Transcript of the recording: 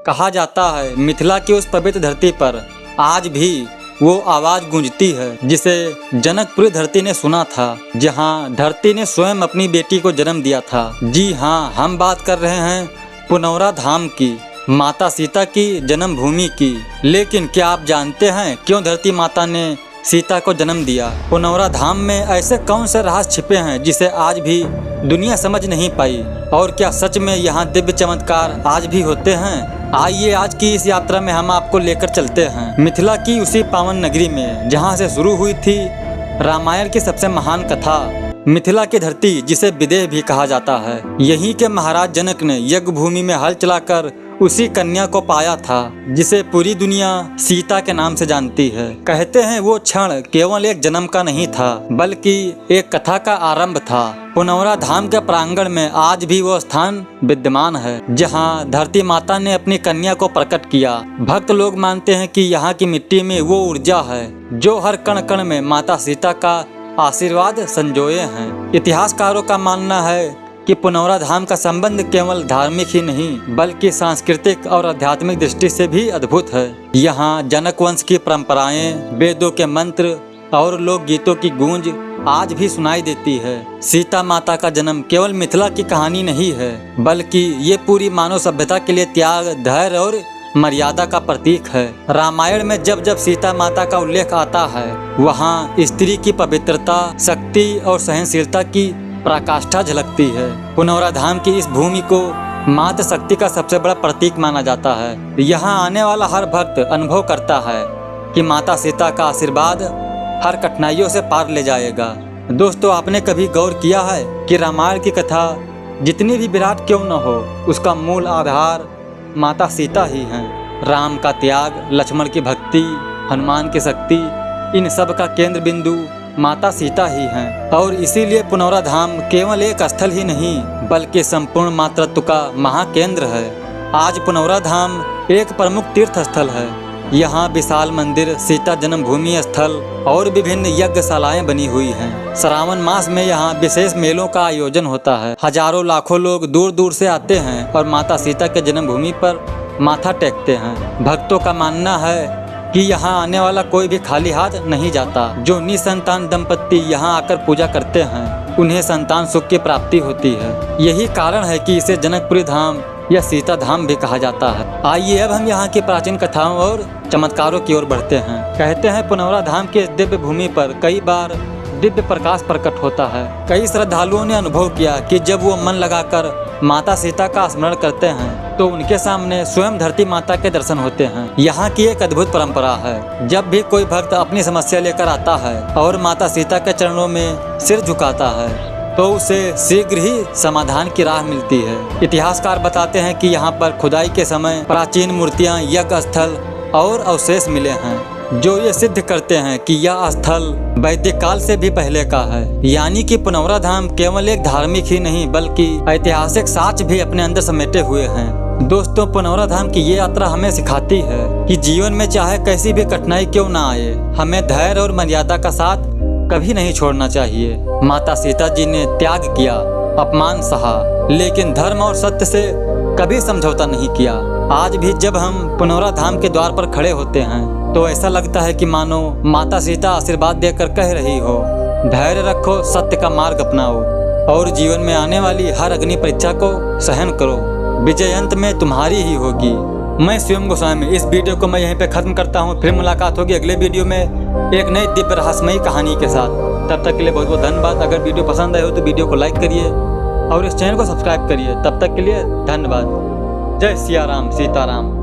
कहा जाता है मिथिला की उस पवित्र धरती पर आज भी वो आवाज गूंजती है जिसे जनकपुरी धरती ने सुना था, जहां धरती ने स्वयं अपनी बेटी को जन्म दिया था। जी हाँ, हम बात कर रहे हैं पुनौरा धाम की, माता सीता की जन्मभूमि की। लेकिन क्या आप जानते हैं क्यों धरती माता ने सीता को जन्म दिया? पुनौरा धाम में ऐसे कौन से रहस्य छिपे हैं जिसे आज भी दुनिया समझ नहीं पाई? और क्या सच में यहाँ दिव्य चमत्कार आज भी होते हैं? आइए आज की इस यात्रा में हम आपको लेकर चलते हैं मिथिला की उसी पावन नगरी में जहाँ से शुरू हुई थी रामायण की सबसे महान कथा। मिथिला की धरती जिसे विदेह भी कहा जाता है, यहीं के महाराज जनक ने यज्ञ भूमि में हल चलाकर उसी कन्या को पाया था जिसे पूरी दुनिया सीता के नाम से जानती है। कहते हैं वो क्षण केवल एक जन्म का नहीं था बल्कि एक कथा का आरंभ था। पुनौरा धाम के प्रांगण में आज भी वो स्थान विद्यमान है जहां धरती माता ने अपनी कन्या को प्रकट किया। भक्त लोग मानते हैं कि यहाँ की मिट्टी में वो ऊर्जा है जो हर कण कण में माता सीता का आशीर्वाद संजोए हैं। इतिहासकारों का मानना है कि पुनौरा धाम का संबंध केवल धार्मिक ही नहीं बल्कि सांस्कृतिक और आध्यात्मिक दृष्टि से भी अद्भुत है। यहाँ जनक वंश की परंपराएं, वेदों के मंत्र और लोक गीतों की गूंज आज भी सुनाई देती है। सीता माता का जन्म केवल मिथिला की कहानी नहीं है बल्कि ये पूरी मानव सभ्यता के लिए त्याग, धैर्य और मर्यादा का प्रतीक है। रामायण में जब जब सीता माता का उल्लेख आता है वहाँ स्त्री की पवित्रता, शक्ति और सहनशीलता की पराकाष्ठा झलकती है। पुनौरा धाम की इस भूमि को मातृ शक्ति का सबसे बड़ा प्रतीक माना जाता है। यहाँ आने वाला हर भक्त अनुभव करता है कि माता सीता का आशीर्वाद हर कठिनाइयों से पार ले जाएगा। दोस्तों, आपने कभी गौर किया है कि रामायण की कथा जितनी भी विराट क्यों न हो, उसका मूल आधार माता सीता ही है। राम का त्याग, लक्ष्मण की भक्ति, हनुमान की शक्ति, इन सब का केंद्र बिंदु माता सीता ही हैं। और इसीलिए पुनौरा धाम केवल एक स्थल ही नहीं बल्कि संपूर्ण मातृत्व का महाकेंद्र है। आज पुनौरा धाम एक प्रमुख तीर्थ स्थल है। यहाँ विशाल मंदिर, सीता जन्मभूमि स्थल और विभिन्न यज्ञशालाएं बनी हुई हैं। श्रावण मास में यहाँ विशेष मेलों का आयोजन होता है। हजारों लाखों लोग दूर दूर से आते हैं और माता सीता के जन्मभूमि पर माथा टेकते हैं। भक्तों का मानना है कि यहाँ आने वाला कोई भी खाली हाथ नहीं जाता। जो निसंतान दंपत्ति यहाँ आकर पूजा करते हैं उन्हें संतान सुख की प्राप्ति होती है। यही कारण है कि इसे जनकपुरी धाम या सीता धाम भी कहा जाता है। आइए अब हम यहाँ की प्राचीन कथाओं और चमत्कारों की ओर बढ़ते हैं। कहते हैं पुनौरा धाम के दिव्य भूमि पर कई बार दिव्य प्रकाश प्रकट होता है। कई श्रद्धालुओं ने अनुभव किया कि जब वो मन लगाकर माता सीता का स्मरण करते हैं तो उनके सामने स्वयं धरती माता के दर्शन होते हैं। यहाँ की एक अद्भुत परंपरा है, जब भी कोई भक्त अपनी समस्या लेकर आता है और माता सीता के चरणों में सिर झुकाता है तो उसे शीघ्र ही समाधान की राह मिलती है। इतिहासकार बताते हैं कि यहाँ पर खुदाई के समय प्राचीन मूर्तियाँ, यज्ञ स्थल और अवशेष मिले हैं जो ये सिद्ध करते हैं कि यह स्थल वैदिक काल से भी पहले का है। यानी कि पुनौरा धाम केवल एक धार्मिक ही नहीं बल्कि ऐतिहासिक साक्ष्य भी अपने अंदर समेटे हुए हैं। दोस्तों, पुनौरा धाम की ये यात्रा हमें सिखाती है कि जीवन में चाहे कैसी भी कठिनाई क्यों ना आए, हमें धैर्य और मर्यादा का साथ कभी नहीं छोड़ना चाहिए। माता सीता जी ने त्याग किया, अपमान सहा, लेकिन धर्म और सत्य से कभी समझौता नहीं किया। आज भी जब हम पुनौरा धाम के द्वार पर खड़े होते हैं तो ऐसा लगता है कि मानो माता सीता आशीर्वाद देकर कह रही हो, धैर्य रखो, सत्य का मार्ग अपनाओ और जीवन में आने वाली हर अग्नि परीक्षा को सहन करो। विजय अंत में तुम्हारी ही होगी। मैं स्वयं गोस्वामी इस वीडियो को मैं यहीं पे खत्म करता हूँ। फिर मुलाकात होगी अगले वीडियो में एक नई दिव्य रहस्यमयी कहानी के साथ। तब तक के लिए बहुत बहुत धन्यवाद। अगर वीडियो पसंद आए हो तो वीडियो को लाइक करिए और इस चैनल को सब्सक्राइब करिए। तब तक के लिए धन्यवाद। जय सिया राम, सीताराम।